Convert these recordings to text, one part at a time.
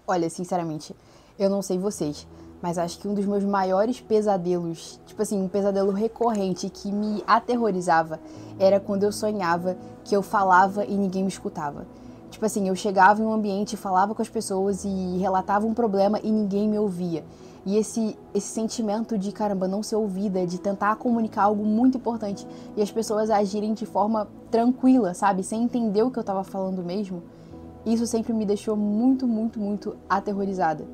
Olha, sinceramente, eu não sei vocês, mas acho que um dos meus maiores pesadelos, tipo assim, um pesadelo recorrente que me aterrorizava, era quando eu sonhava que eu falava e ninguém me escutava. Tipo assim, eu chegava em um ambiente, falava com as pessoas e relatava um problema e ninguém me ouvia. E esse sentimento de, caramba, não ser ouvida, de tentar comunicar algo muito importante e as pessoas agirem de forma tranquila, sabe? Sem entender o que eu tava falando mesmo. Isso sempre me deixou muito, muito, muito aterrorizada.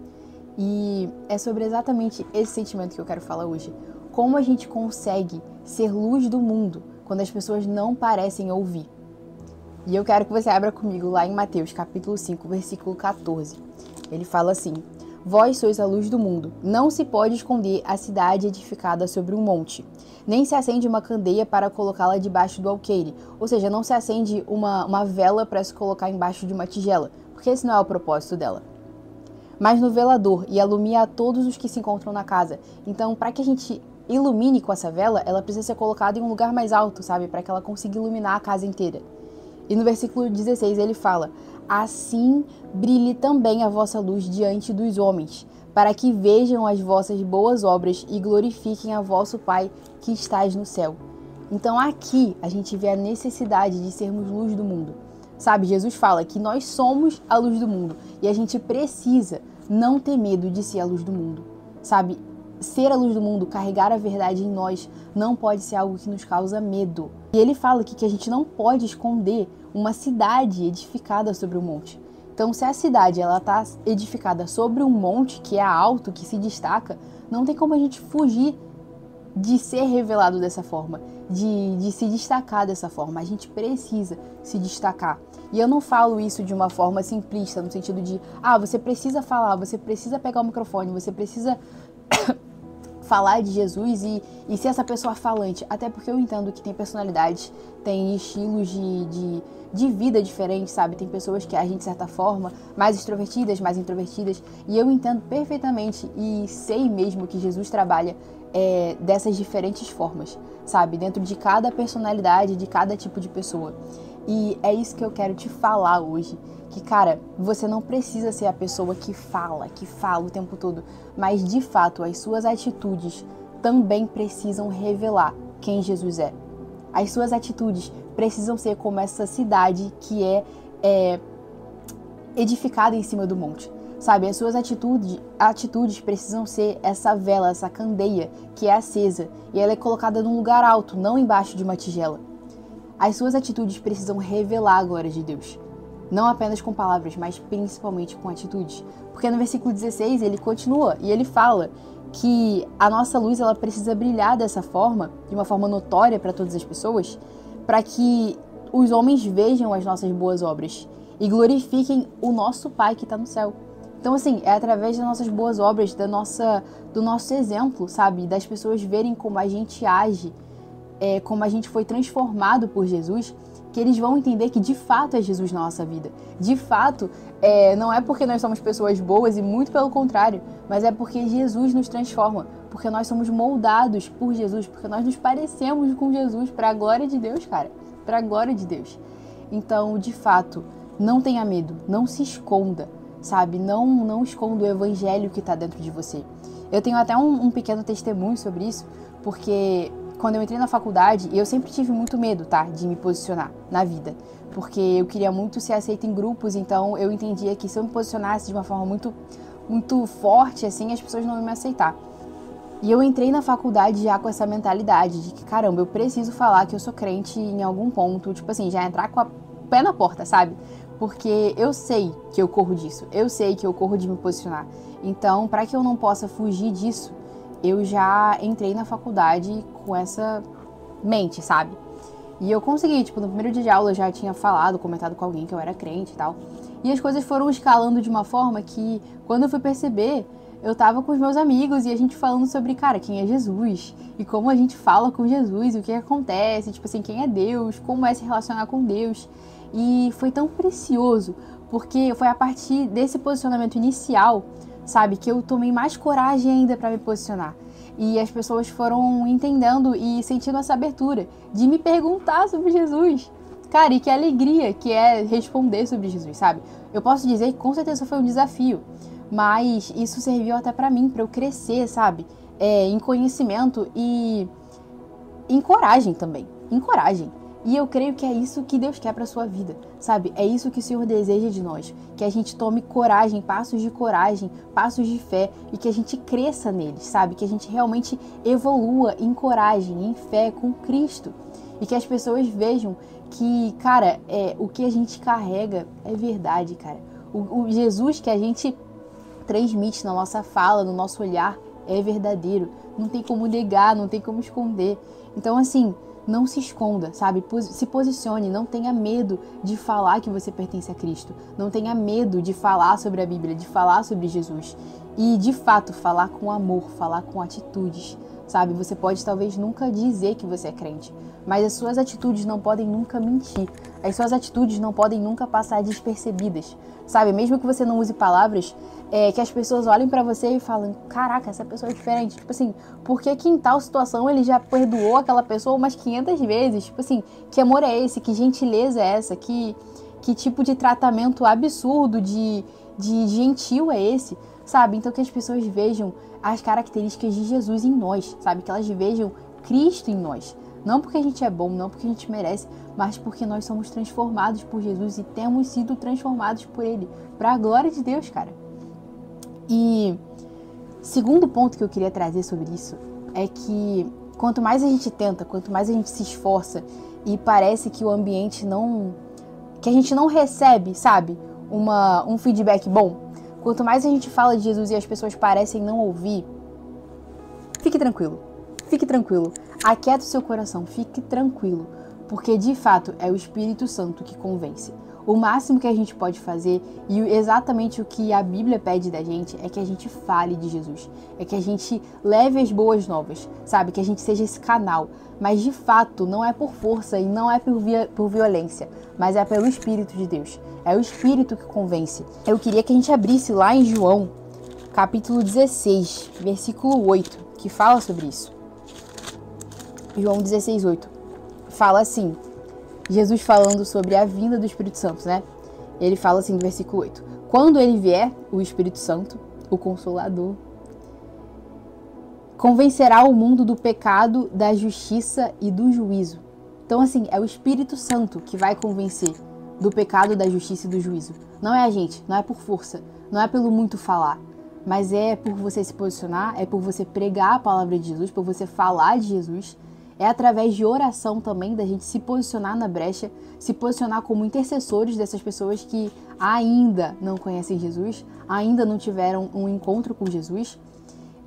E é sobre exatamente esse sentimento que eu quero falar hoje. Como a gente consegue ser luz do mundo quando as pessoas não parecem ouvir. E eu quero que você abra comigo lá em Mateus capítulo 5, versículo 14. Ele fala assim: Vós sois a luz do mundo. Não se pode esconder a cidade edificada sobre um monte. Nem se acende uma candeia para colocá-la debaixo do alqueire. Ou seja, não se acende uma vela para se colocar embaixo de uma tigela, porque esse não é o propósito dela. Mas no velador, e alumia a todos os que se encontram na casa. Então, para que a gente ilumine com essa vela, ela precisa ser colocada em um lugar mais alto, sabe? Para que ela consiga iluminar a casa inteira. E no versículo 16 ele fala: Assim brilhe também a vossa luz diante dos homens, para que vejam as vossas boas obras e glorifiquem a vosso Pai que estás no céu. Então aqui a gente vê a necessidade de sermos luz do mundo. Sabe, Jesus fala que nós somos a luz do mundo e a gente precisa não ter medo de ser a luz do mundo. Sabe, ser a luz do mundo, carregar a verdade em nós, não pode ser algo que nos causa medo. E ele fala aqui que a gente não pode esconder uma cidade edificada sobre um monte. Então, se a cidade ela está edificada sobre um monte que é alto, que se destaca, não tem como a gente fugir de ser revelado dessa forma, de se destacar dessa forma. A gente precisa se destacar. E eu não falo isso de uma forma simplista, no sentido de, você precisa falar, você precisa pegar o microfone, você precisa falar de Jesus e ser essa pessoa falante. Até porque eu entendo que tem personalidades, tem estilos de vida diferentes, sabe? Tem pessoas que agem de certa forma, mais extrovertidas, mais introvertidas. E eu entendo perfeitamente e sei mesmo que Jesus trabalha dessas diferentes formas, sabe? Dentro de cada personalidade, de cada tipo de pessoa. E é isso que eu quero te falar hoje. Que, cara, você não precisa ser a pessoa que fala o tempo todo. Mas, de fato, as suas atitudes também precisam revelar quem Jesus é. As suas atitudes precisam ser como essa cidade que é edificada em cima do monte. Sabe, as suas atitudes precisam ser essa vela, essa candeia que é acesa. E ela é colocada num lugar alto, não embaixo de uma tigela. As suas atitudes precisam revelar a glória de Deus. Não apenas com palavras, mas principalmente com atitudes. Porque no versículo 16 ele continua e ele fala que a nossa luz ela precisa brilhar dessa forma, de uma forma notória para todas as pessoas, para que os homens vejam as nossas boas obras e glorifiquem o nosso Pai que está no céu. Então, assim, é através das nossas boas obras, do nosso exemplo, sabe? Das pessoas verem como a gente age, como a gente foi transformado por Jesus, que eles vão entender que de fato é Jesus na nossa vida. De fato, não é porque nós somos pessoas boas e muito pelo contrário, mas é porque Jesus nos transforma, porque nós somos moldados por Jesus, porque nós nos parecemos com Jesus para a glória de Deus, cara, para a glória de Deus. Então, de fato, não tenha medo, não se esconda, sabe? Não esconda o evangelho que está dentro de você. Eu tenho até um pequeno testemunho sobre isso, porque quando eu entrei na faculdade, eu sempre tive muito medo, tá? De me posicionar na vida. Porque eu queria muito ser aceita em grupos, então eu entendia que se eu me posicionasse de uma forma muito, muito forte, assim, as pessoas não iam me aceitar. E eu entrei na faculdade já com essa mentalidade de que, caramba, eu preciso falar que eu sou crente em algum ponto. Tipo assim, já entrar com o pé na porta, sabe? Porque eu sei que eu corro disso. Eu sei que eu corro de me posicionar. Então, para que eu não possa fugir disso, eu já entrei na faculdade com essa mente, sabe? E eu consegui, tipo, no primeiro dia de aula eu já tinha comentado com alguém que eu era crente e tal. E as coisas foram escalando de uma forma que, quando eu fui perceber, eu tava com os meus amigos e a gente falando sobre, cara, quem é Jesus? E como a gente fala com Jesus, e o que acontece, tipo assim, quem é Deus, como é se relacionar com Deus. E foi tão precioso, porque foi a partir desse posicionamento inicial, sabe, que eu tomei mais coragem ainda para me posicionar. E as pessoas foram entendendo e sentindo essa abertura de me perguntar sobre Jesus. Cara, e que alegria que é responder sobre Jesus, sabe? Eu posso dizer que com certeza foi um desafio, mas isso serviu até pra mim, pra eu crescer, sabe? Em conhecimento e em coragem também, em coragem. E eu creio que é isso que Deus quer para sua vida, sabe? É isso que o Senhor deseja de nós, que a gente tome coragem, passos de fé e que a gente cresça neles, sabe? Que a gente realmente evolua em coragem, em fé com Cristo. E que as pessoas vejam que, cara, o que a gente carrega é verdade, cara. O Jesus que a gente transmite na nossa fala, no nosso olhar, é verdadeiro. Não tem como negar, não tem como esconder. Então, assim, não se esconda, sabe? Se posicione, não tenha medo de falar que você pertence a Cristo. Não tenha medo de falar sobre a Bíblia, de falar sobre Jesus. E, de fato, falar com amor, falar com atitudes, sabe? Você pode talvez nunca dizer que você é crente, mas as suas atitudes não podem nunca mentir. As suas atitudes não podem nunca passar despercebidas, sabe? Mesmo que você não use palavras, que as pessoas olhem pra você e falem, caraca, essa pessoa é diferente. Tipo assim, por que em tal situação ele já perdoou aquela pessoa umas 500 vezes? Tipo assim, que amor é esse? Que gentileza é essa? Que tipo de tratamento absurdo, de gentil é esse? Sabe? Então que as pessoas vejam as características de Jesus em nós, sabe? Que elas vejam Cristo em nós. Não porque a gente é bom, não porque a gente merece, mas porque nós somos transformados por Jesus e temos sido transformados por Ele. Pra glória de Deus, cara. E segundo ponto que eu queria trazer sobre isso é que quanto mais a gente tenta, quanto mais a gente se esforça e parece que o ambiente que a gente não recebe, sabe, um feedback bom, quanto mais a gente fala de Jesus e as pessoas parecem não ouvir, fique tranquilo, aquieta o seu coração, fique tranquilo, porque de fato é o Espírito Santo que convence. O máximo que a gente pode fazer e exatamente o que a Bíblia pede da gente é que a gente fale de Jesus, é que a gente leve as boas novas, sabe? Que a gente seja esse canal, mas de fato não é por força e não é por violência, mas é pelo Espírito de Deus, é o Espírito que convence. Eu queria que a gente abrisse lá em João, capítulo 16, versículo 8, que fala sobre isso. João 16, 8, fala assim... Jesus falando sobre a vinda do Espírito Santo, né? Ele fala assim no versículo 8. Quando ele vier, o Espírito Santo, o Consolador, convencerá o mundo do pecado, da justiça e do juízo. Então, assim, é o Espírito Santo que vai convencer do pecado, da justiça e do juízo. Não é a gente, não é por força, não é pelo muito falar, mas é por você se posicionar, é por você pregar a palavra de Jesus, por você falar de Jesus. É através de oração também, da gente se posicionar na brecha, se posicionar como intercessores dessas pessoas que ainda não conhecem Jesus, ainda não tiveram um encontro com Jesus.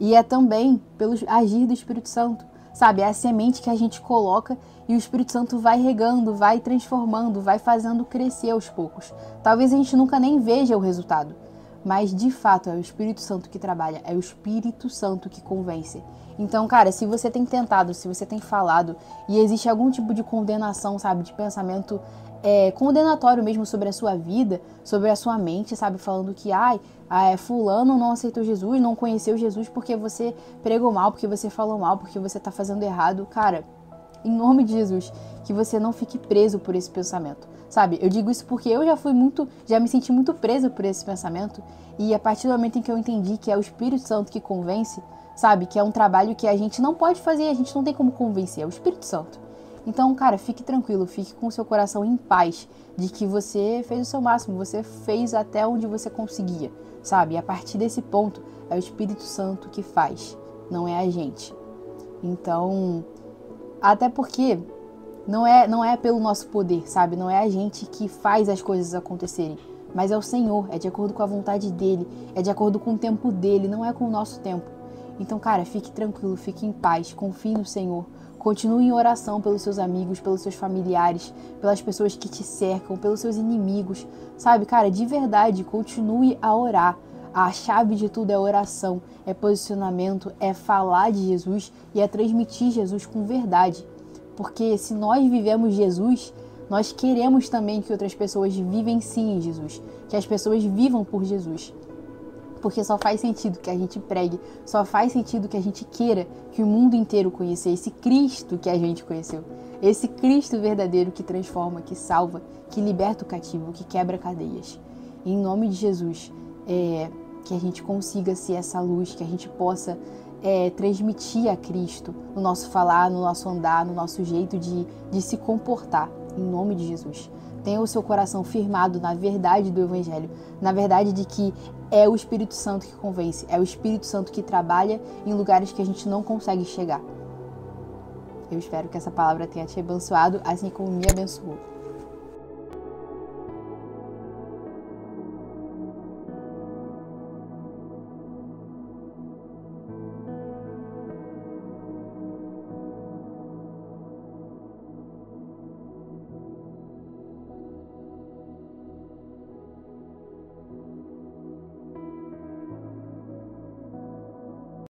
E é também pelo agir do Espírito Santo, sabe? É a semente que a gente coloca e o Espírito Santo vai regando, vai transformando, vai fazendo crescer aos poucos. Talvez a gente nunca nem veja o resultado, mas de fato é o Espírito Santo que trabalha, é o Espírito Santo que convence. Então, cara, se você tem tentado, se você tem falado e existe algum tipo de condenação, sabe, de pensamento condenatório mesmo sobre a sua vida, sobre a sua mente, sabe, falando que, fulano não aceitou Jesus, não conheceu Jesus porque você pregou mal, porque você falou mal, porque você tá fazendo errado, cara, em nome de Jesus, que você não fique preso por esse pensamento, sabe? Eu digo isso porque eu já me senti muito presa por esse pensamento e a partir do momento em que eu entendi que é o Espírito Santo que convence, sabe? Que é um trabalho que a gente não pode fazer, a gente não tem como convencer, é o Espírito Santo. Então, cara, fique tranquilo, fique com o seu coração em paz de que você fez o seu máximo, você fez até onde você conseguia, sabe? E a partir desse ponto, é o Espírito Santo que faz, não é a gente. Então, até porque não é pelo nosso poder, sabe? Não é a gente que faz as coisas acontecerem, mas é o Senhor, é de acordo com a vontade dele, é de acordo com o tempo dele, não é com o nosso tempo. Então, cara, fique tranquilo, fique em paz, confie no Senhor. Continue em oração pelos seus amigos, pelos seus familiares, pelas pessoas que te cercam, pelos seus inimigos. Sabe, cara, de verdade, continue a orar. A chave de tudo é oração, é posicionamento, é falar de Jesus e é transmitir Jesus com verdade. Porque se nós vivemos Jesus, nós queremos também que outras pessoas vivenciem Jesus, que as pessoas vivam por Jesus. Porque só faz sentido que a gente pregue, só faz sentido que a gente queira que o mundo inteiro conheça esse Cristo que a gente conheceu. Esse Cristo verdadeiro que transforma, que salva, que liberta o cativo, que quebra cadeias. E em nome de Jesus, que a gente consiga ser essa luz, que a gente possa transmitir a Cristo no nosso falar, no nosso andar, no nosso jeito de se comportar, em nome de Jesus. Tenha o seu coração firmado na verdade do Evangelho, na verdade de que é o Espírito Santo que convence, é o Espírito Santo que trabalha em lugares que a gente não consegue chegar. Eu espero que essa palavra tenha te abençoado, assim como me abençoou.